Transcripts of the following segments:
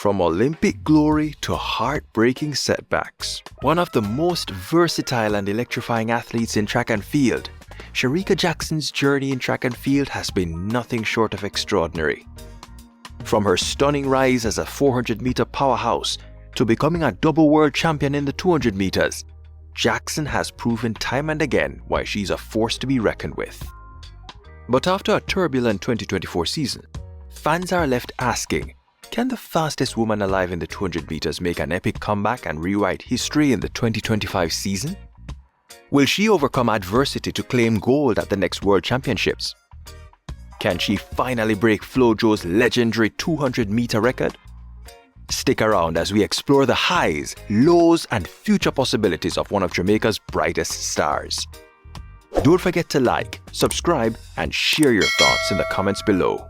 From Olympic glory to heartbreaking setbacks. One of the most versatile and electrifying athletes in track and field, Shericka Jackson's journey in track and field has been nothing short of extraordinary. From her stunning rise as a 400-meter powerhouse to becoming a double world champion in the 200 meters, Jackson has proven time and again why she's a force to be reckoned with. But after a turbulent 2024 season, fans are left asking, can the fastest woman alive in the 200 meters make an epic comeback and rewrite history in the 2025 season? Will she overcome adversity to claim gold at the next World Championships? Can she finally break Flo Jo's legendary 200-meter record? Stick around as we explore the highs, lows, and future possibilities of one of Jamaica's brightest stars. Don't forget to like, subscribe, and share your thoughts in the comments below.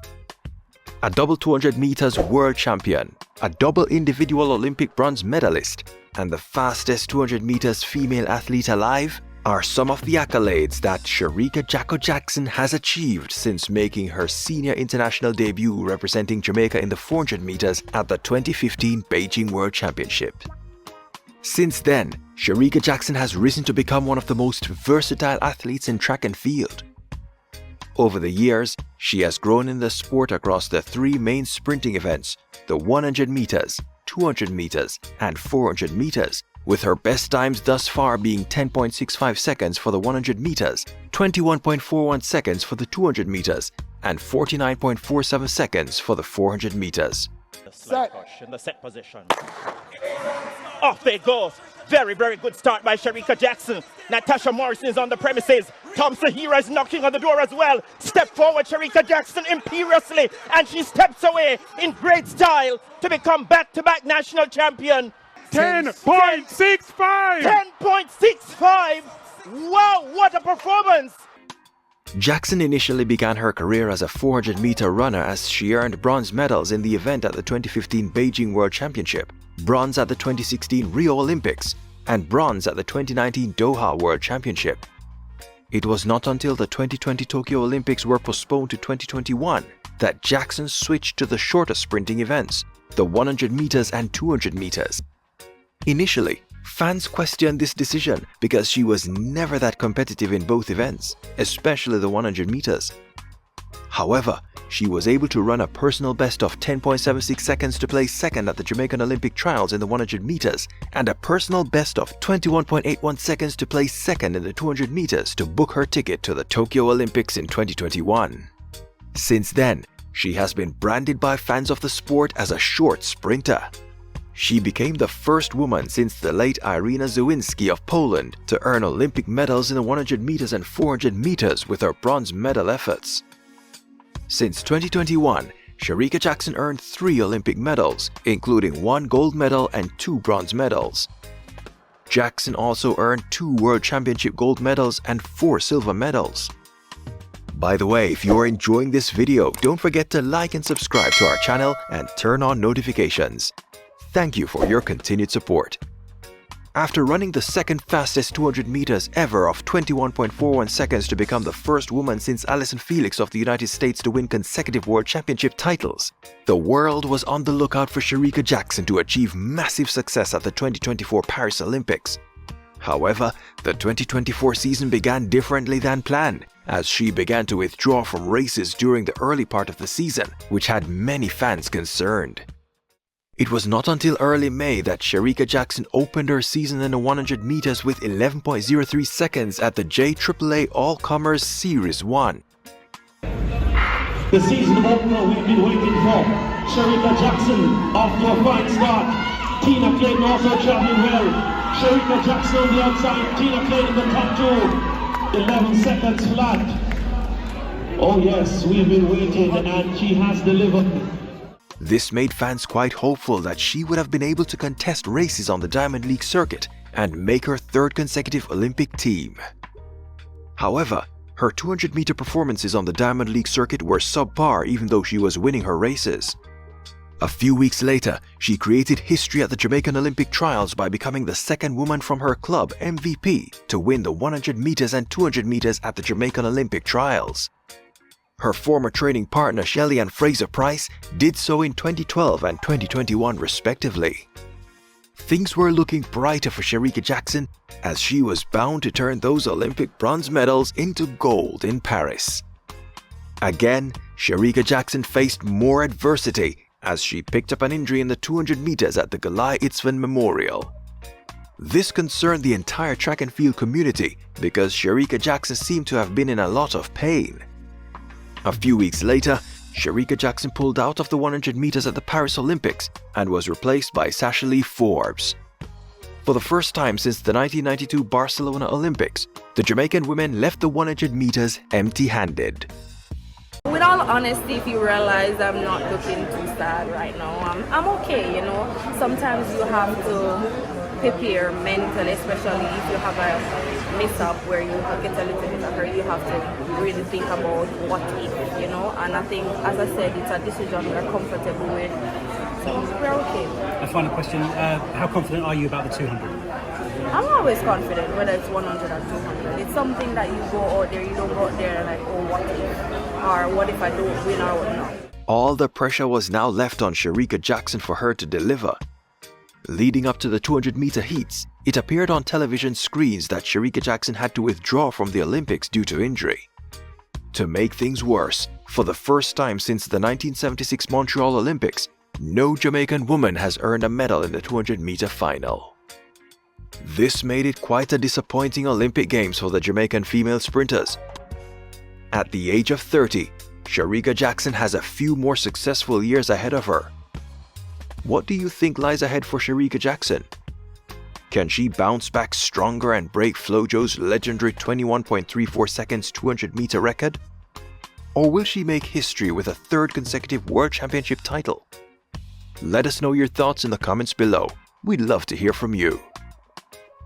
A double 200 meters world champion, a double individual Olympic bronze medalist, and the fastest 200 meters female athlete alive are some of the accolades that Shericka Jackson has achieved since making her senior international debut representing Jamaica in the 400 meters at the 2015 Beijing World Championship. Since then, Shericka Jackson has risen to become one of the most versatile athletes in track and field. Over the years, she has grown in the sport across the three main sprinting events, the 100 meters, 200 meters, and 400 meters, with her best times thus far being 10.65 seconds for the 100 meters, 21.41 seconds for the 200 meters, and 49.47 seconds for the 400 meters. Set. In the set position. Off it goes. Very, very good start by Shericka Jackson. Natasha Morrison is on the premises. Tom Sahira is knocking on the door as well. Step forward, Shericka Jackson imperiously, and she steps away in great style to become back-to-back national champion. 10.65! 10.65! Wow, what a performance! Jackson initially began her career as a 400-meter runner as she earned bronze medals in the event at the 2015 Beijing World Championship, bronze at the 2016 Rio Olympics, and bronze at the 2019 Doha World Championship. It was not until the 2020 Tokyo Olympics were postponed to 2021 that Jackson switched to the shorter sprinting events, the 100 meters and 200 meters. Initially, fans questioned this decision because she was never that competitive in both events, especially the 100 meters. However, she was able to run a personal best of 10.76 seconds to place second at the Jamaican Olympic trials in the 100 meters and a personal best of 21.81 seconds to place second in the 200 meters to book her ticket to the Tokyo Olympics in 2021. Since then, she has been branded by fans of the sport as a short sprinter. She became the first woman since the late Irina Zawinski of Poland to earn Olympic medals in the 100 meters and 400 meters with her bronze medal efforts. Since 2021, Shericka Jackson earned 3 Olympic medals, including 1 gold medal and 2 bronze medals. Jackson also earned 2 World Championship gold medals and 4 silver medals. By the way, if you're enjoying this video, don't forget to like and subscribe to our channel and turn on notifications. Thank you for your continued support. After running the second fastest 200 meters ever of 21.41 seconds to become the first woman since Allyson Felix of the United States to win consecutive World Championship titles, the world was on the lookout for Shericka Jackson to achieve massive success at the 2024 Paris Olympics. However, the 2024 season began differently than planned, as she began to withdraw from races during the early part of the season, which had many fans concerned. It was not until early May that Shericka Jackson opened her season in the 100 meters with 11.03 seconds at the JAAA All-Comers Series 1. The season opener we've been waiting for. Shericka Jackson off to a fine start. Tina Clayton also traveling well. Shericka Jackson on the outside, Tina Clayton in the top 2. 11 seconds flat. Oh yes, we've been waiting and she has delivered. This made fans quite hopeful that she would have been able to contest races on the Diamond League circuit and make her 3rd consecutive Olympic team. However, her 200-meter performances on the Diamond League circuit were subpar even though she was winning her races. A few weeks later, she created history at the Jamaican Olympic trials by becoming the 2nd woman from her club, MVP, to win the 100 meters and 200 meters at the Jamaican Olympic trials. Her former training partner Shelly and Fraser Price did so in 2012 and 2021 respectively. Things were looking brighter for Shericka Jackson as she was bound to turn those Olympic bronze medals into gold in Paris. Again, Shericka Jackson faced more adversity as she picked up an injury in the 200 meters at the Galai Itzvan Memorial. This concerned the entire track and field community because Shericka Jackson seemed to have been in a lot of pain. A few weeks later, Shericka Jackson pulled out of the 100 meters at the Paris Olympics and was replaced by Sasha Lee Forbes. For the first time since the 1992 Barcelona Olympics, the Jamaican women left the 100 meters empty-handed. With all honesty, if you realize I'm not looking too sad right now, I'm okay, you know. Sometimes you have to prepare mentally, especially if you have a mix-up where you get a little bit of hurt, you have to really think about what if, you know. And I think, as I said, it's a decision we're comfortable with, so we're okay. A final question, how confident are you about the 200? I'm always confident, whether it's 100 or 200. It's something that you go out there, you don't go out there like, oh, what if? Or what if I don't win or what not? All the pressure was now left on Shericka Jackson for her to deliver. Leading up to the 200-meter heats, it appeared on television screens that Shericka Jackson had to withdraw from the Olympics due to injury. To make things worse, for the first time since the 1976 Montreal Olympics, no Jamaican woman has earned a medal in the 200-meter final. This made it quite a disappointing Olympic Games for the Jamaican female sprinters. At the age of 30, Shericka Jackson has a few more successful years ahead of her. What do you think lies ahead for Shericka Jackson? Can she bounce back stronger and break Flo Jo's legendary 21.34 seconds 200-meter record? Or will she make history with a third consecutive World Championship title? Let us know your thoughts in the comments below. We'd love to hear from you.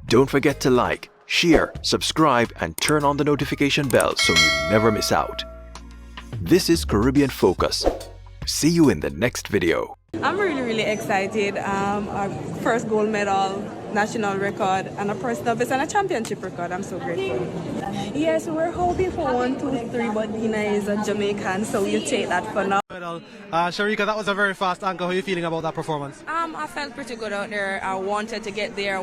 Don't forget to like, share, subscribe, and turn on the notification bell so you never miss out. This is Caribbean Focus. See you in the next video. I'm really excited. Our first gold medal, national record, and a personal best and a championship record. I'm so grateful. Yes, we're hoping for 1, 2, 3, but Dina is a Jamaican, so we'll take that for now. Shericka, that was a very fast anchor. How are you feeling about that performance? I felt pretty good out there. I wanted to get there,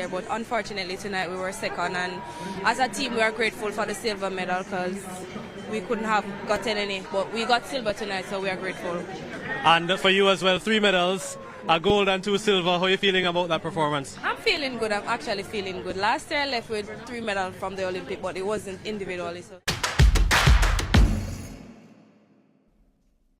but unfortunately tonight we were second, and as a team we are grateful for the silver medal because we couldn't have gotten any, but we got silver tonight, so we are grateful. And for you as well, 3 medals, a gold and 2 silver. How are you feeling about that performance? I'm feeling good. I'm actually feeling good. Last year I left with 3 medals from the Olympic, but it wasn't individually. So.